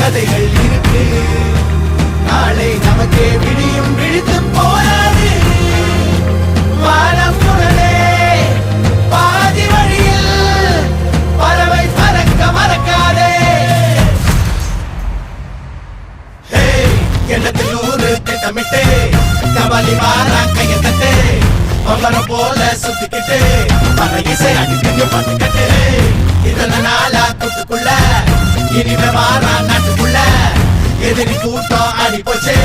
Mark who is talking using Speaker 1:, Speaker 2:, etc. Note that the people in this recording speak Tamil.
Speaker 1: கதைகள் இருக்கு. நாளை நமக்கே விடியும் விழித்து போராடு. வானம் புரளே பாதி வழியில் பறவை பறக்க மறக்காதே. எண்ணத்தில் 100 திட்டமிட்டு கபாலி வாரா கைய தட்டு. பம்பரம் போல சுத்திக்கிட்டு பல இசை அடிக்கடி பட்டுக்கட்டு. இதன நாளா கூட்டுக்குள்ள இனிமே வாரா நாட்டுக்குள்ள எதிரி கூட்டம் அடி போச்சு.